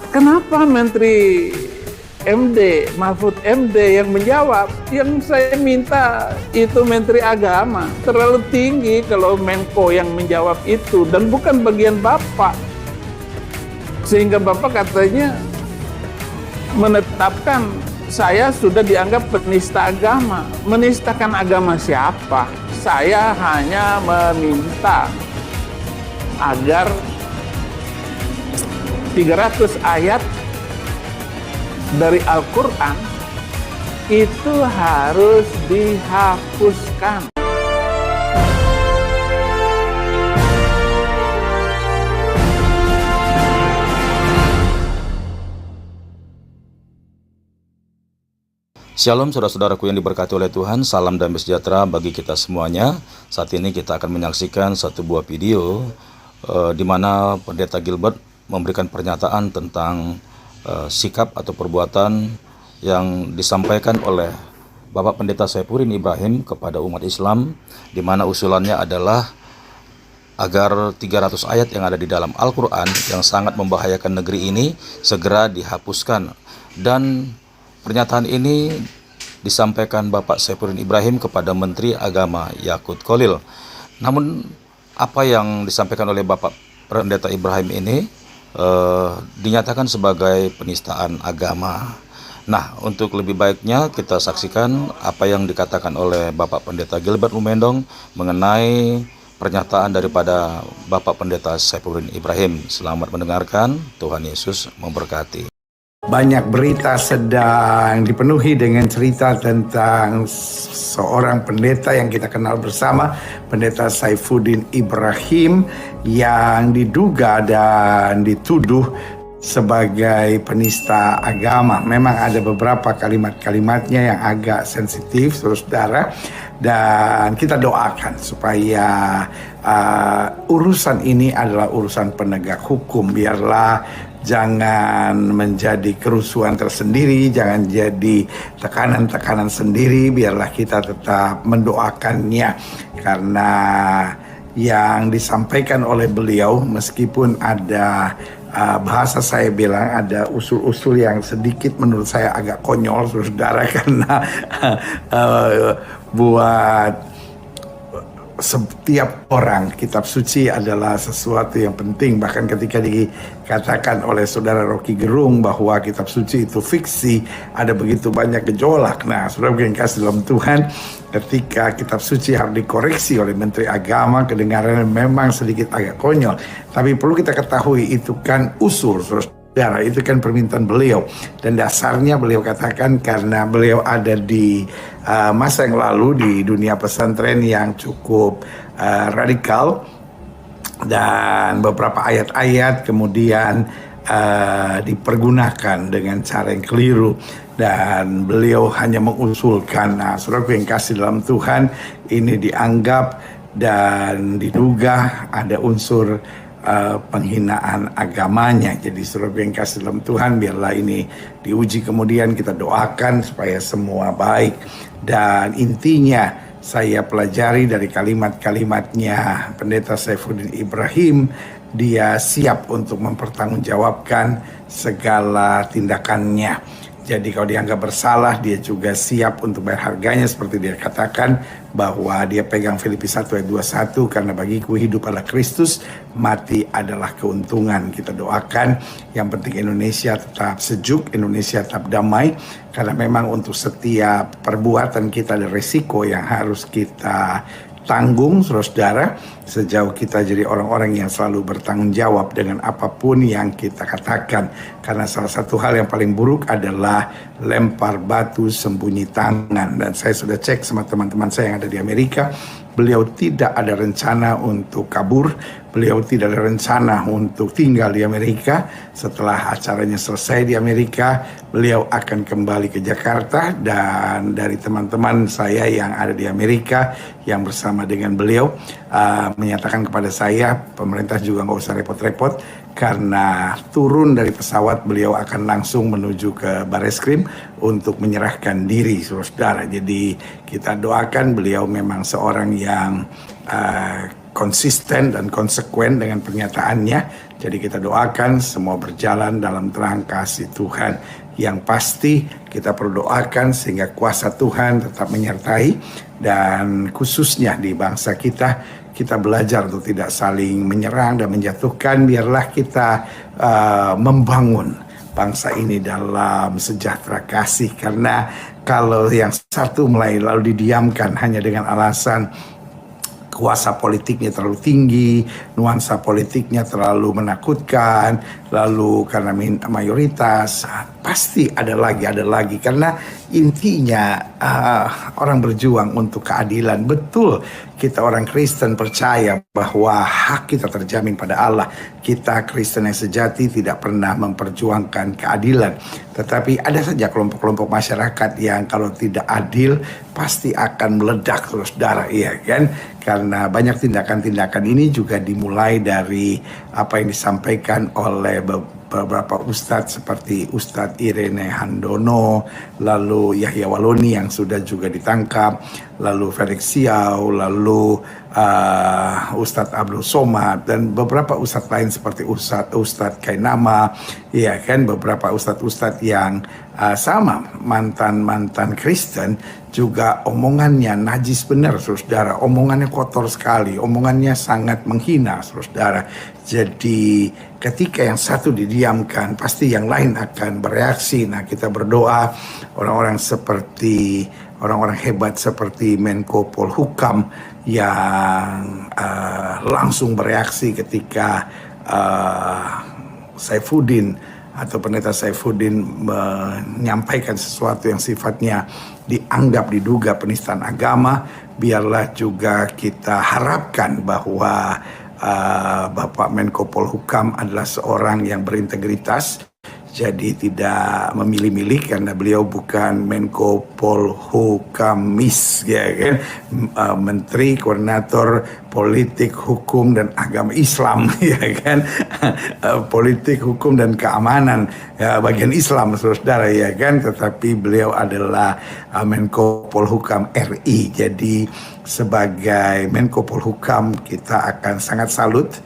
Kenapa Menteri MD, Mahfud MD yang menjawab? Yang saya minta itu Menteri Agama. Terlalu tinggi kalau Menko yang menjawab itu, dan bukan bagian Bapak. Sehingga Bapak katanya menetapkan saya sudah dianggap penista agama. Menistakan agama siapa? Saya hanya meminta agar 300 ayat dari Al-Quran itu harus dihapuskan. Shalom saudara-saudaraku yang diberkati oleh Tuhan, salam damai sejahtera bagi kita semuanya. Saat ini kita akan menyaksikan satu buah video di mana Pendeta Gilbert memberikan pernyataan tentang sikap atau perbuatan yang disampaikan oleh Bapak Pendeta Saifuddin Ibrahim kepada umat Islam, di mana usulannya adalah agar 300 ayat yang ada di dalam Al-Quran yang sangat membahayakan negeri ini segera dihapuskan. Dan pernyataan ini disampaikan Bapak Saifuddin Ibrahim kepada Menteri Agama Yakut Kholil. Namun apa yang disampaikan oleh Bapak Pendeta Ibrahim ini dinyatakan sebagai penistaan agama. Nah, untuk lebih baiknya kita saksikan apa yang dikatakan oleh Bapak Pendeta Gilbert Lumendong mengenai pernyataan daripada Bapak Pendeta Saifuddin Ibrahim. Selamat mendengarkan, Tuhan Yesus memberkati. Banyak berita sedang dipenuhi dengan cerita tentang seorang pendeta yang kita kenal bersama, Pendeta Saifuddin Ibrahim, yang diduga dan dituduh sebagai penista agama. Memang ada beberapa kalimat-kalimatnya yang agak sensitif, saudara, dan kita doakan supaya urusan ini adalah urusan penegak hukum. Biarlah jangan menjadi kerusuhan tersendiri, jangan jadi tekanan-tekanan sendiri. Biarlah kita tetap mendoakannya, karena yang disampaikan oleh beliau, meskipun ada bahasa saya bilang ada usul-usul yang sedikit menurut saya agak konyol, saudara, karena buat setiap orang kitab suci adalah sesuatu yang penting. Bahkan ketika dikatakan oleh saudara Rocky Gerung bahwa kitab suci itu fiksi, ada begitu banyak gejolak. Nah, saudara yang kasih dalam Tuhan, ketika kitab suci harus dikoreksi oleh Menteri Agama, kedengarannya memang sedikit agak konyol, tapi perlu kita ketahui itu kan usul, saudara, itu kan permintaan beliau, dan dasarnya beliau katakan karena beliau ada di masa yang lalu di dunia pesantren yang cukup radikal, dan beberapa ayat-ayat kemudian dipergunakan dengan cara yang keliru, dan beliau hanya mengusulkan. Nah, saudara yang kasih dalam Tuhan, ini dianggap dan diduga ada unsur penghinaan agamanya. Jadi saudara yang kasih dalam Tuhan, biarlah ini diuji, kemudian kita doakan supaya semua baik. Dan intinya saya pelajari dari kalimat-kalimatnya Pendeta Saifuddin Ibrahim, dia siap untuk mempertanggungjawabkan segala tindakannya. Jadi kalau dianggap bersalah, dia juga siap untuk bayar harganya, seperti dia katakan bahwa dia pegang Filipi 1 ayat 21, karena bagiku hidup adalah Kristus, mati adalah keuntungan. Kita doakan yang penting Indonesia tetap sejuk, Indonesia tetap damai, karena memang untuk setiap perbuatan kita ada resiko yang harus kita tanggung, saudara, sejauh kita jadi orang-orang yang selalu bertanggung jawab dengan apapun yang kita katakan. Karena salah satu hal yang paling buruk adalah lempar batu sembunyi tangan. Dan saya sudah cek sama teman-teman saya yang ada di Amerika, beliau tidak ada rencana untuk kabur, beliau tidak ada rencana untuk tinggal di Amerika. Setelah acaranya selesai di Amerika, beliau akan kembali ke Jakarta, dan dari teman-teman saya yang ada di Amerika yang bersama dengan beliau menyatakan kepada saya, pemerintah juga nggak usah repot-repot, karena turun dari pesawat beliau akan langsung menuju ke Bareskrim untuk menyerahkan diri, saudara. Jadi kita doakan, beliau memang seorang yang konsisten dan konsekuen dengan pernyataannya. Jadi kita doakan semua berjalan dalam terang kasih Tuhan. Yang pasti kita perlu doakan sehingga kuasa Tuhan tetap menyertai, dan khususnya di bangsa kita belajar untuk tidak saling menyerang dan menjatuhkan. Biarlah kita membangun bangsa ini dalam sejahtera kasih, karena kalau yang satu mulai lalu didiamkan hanya dengan alasan kuasa politiknya terlalu tinggi, nuansa politiknya terlalu menakutkan, lalu karena mayoritas, pasti ada lagi. Karena intinya orang berjuang untuk keadilan. Betul, kita orang Kristen percaya bahwa hak kita terjamin pada Allah. Kita Kristen yang sejati tidak pernah memperjuangkan keadilan. Tetapi ada saja kelompok-kelompok masyarakat yang kalau tidak adil pasti akan meledak, saudara, iya kan? Karena banyak tindakan-tindakan ini juga dimulai dari apa yang disampaikan oleh beberapa ustadz seperti Ustadz Irene Handono, lalu Yahya Waloni yang sudah juga ditangkap, lalu Felix Siau, lalu Ustadz Abdul Somad, dan beberapa ustadz lain seperti Ustadz Kainama, ya kan, beberapa ustadz-ustadz yang sama mantan Kristen juga omongannya najis benar, saudara. Omongannya kotor sekali, omongannya sangat menghina, saudara. Jadi ketika yang satu didiamkan, pasti yang lain akan bereaksi. Nah, kita berdoa orang-orang hebat seperti Menko Polhukam yang langsung bereaksi ketika Saifuddin atau pendeta Saifuddin menyampaikan sesuatu yang sifatnya dianggap diduga penistaan agama. Biarlah juga kita harapkan bahwa Bapak Menko Polhukam adalah seorang yang berintegritas, jadi tidak memilih-milih, karena beliau bukan Menko Polhukamis, ya kan, Menteri Koordinator Politik, Hukum dan Agama Islam, ya kan, Politik, Hukum dan Keamanan, ya, bagian Islam, saudara, ya kan, tetapi beliau adalah Menko Polhukam RI. Jadi sebagai Menko Polhukam kita akan sangat salut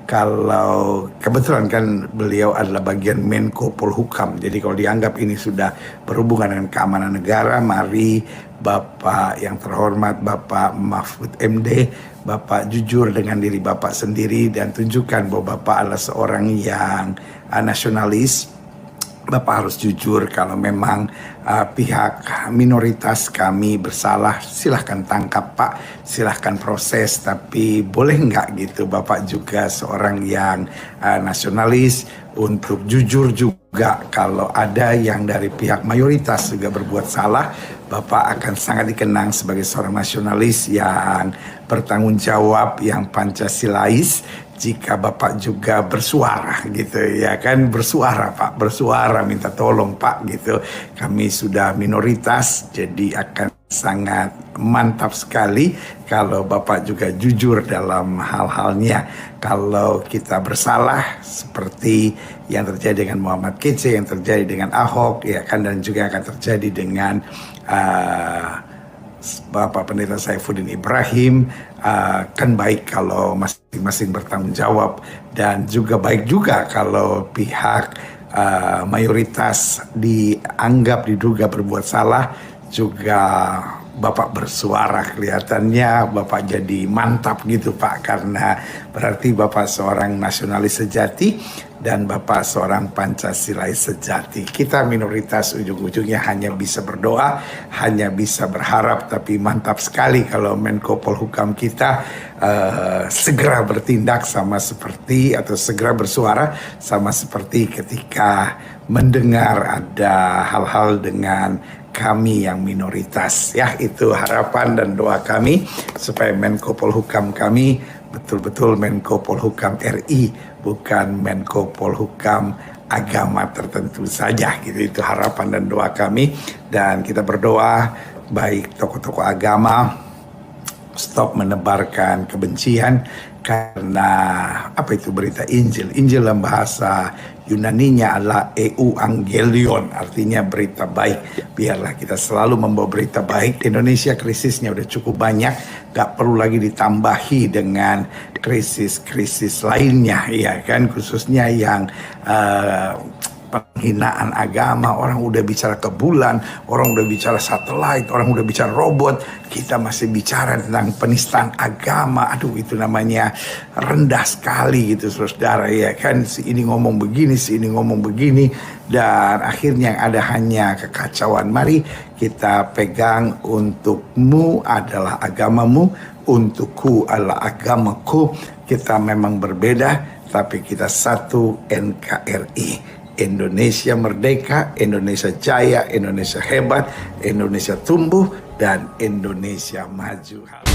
kalau kebetulan kan beliau adalah bagian Menko Polhukam. Jadi kalau dianggap ini sudah berhubungan dengan keamanan negara, mari Bapak yang terhormat Bapak Mahfud MD, Bapak jujur dengan diri Bapak sendiri dan tunjukkan bahwa Bapak adalah seorang yang nasionalis. Bapak harus jujur kalau memang pihak minoritas kami bersalah, silahkan tangkap Pak, silahkan proses, tapi boleh nggak gitu Bapak juga seorang yang nasionalis untuk jujur juga kalau ada yang dari pihak mayoritas juga berbuat salah. Bapak akan sangat dikenang sebagai seorang nasionalis yang bertanggung jawab, yang Pancasilais, jika Bapak juga bersuara gitu, ya kan, bersuara Pak, bersuara minta tolong Pak gitu. Kami sudah minoritas, jadi akan sangat mantap sekali kalau Bapak juga jujur dalam hal-halnya. Kalau kita bersalah seperti yang terjadi dengan Muhammad Kece, yang terjadi dengan Ahok, ya kan, dan juga akan terjadi dengan Bapak Pendeta Saifuddin Ibrahim, kan baik kalau masing-masing bertanggung jawab, dan juga baik juga kalau pihak mayoritas diduga berbuat salah juga Bapak bersuara. Kelihatannya Bapak jadi mantap gitu Pak, karena berarti Bapak seorang nasionalis sejati dan Bapak seorang Pancasilais sejati. Kita minoritas ujung-ujungnya hanya bisa berdoa, hanya bisa berharap, tapi mantap sekali kalau Menko Polhukam kita segera bertindak sama seperti, atau segera bersuara sama seperti ketika mendengar ada hal-hal dengan kami yang minoritas. Ya, itu harapan dan doa kami supaya Menko Polhukam kami betul-betul Menko Polhukam RI, bukan Menko Polhukam agama tertentu saja gitu. Itu harapan dan doa kami, dan kita berdoa baik tokoh-tokoh agama stop menebarkan kebencian, karena apa itu berita Injil dalam bahasa Yunaninya adalah Euangelion, artinya berita baik. Biarlah kita selalu membawa berita baik. Di Indonesia krisisnya udah cukup banyak, gak perlu lagi ditambahi dengan krisis-krisis lainnya, ya kan, khususnya yang penghinaan agama. Orang udah bicara ke bulan, orang udah bicara satelit, orang udah bicara robot, kita masih bicara tentang penistaan agama. Aduh, itu namanya rendah sekali gitu, saudara, ya kan. Si ini ngomong begini, si ini ngomong begini, dan akhirnya yang ada hanya kekacauan. Mari kita pegang, untukmu adalah agamamu, untukku adalah agamaku. Kita memang berbeda, tapi kita satu, NKRI. Indonesia merdeka, Indonesia jaya, Indonesia hebat, Indonesia tumbuh, dan Indonesia maju.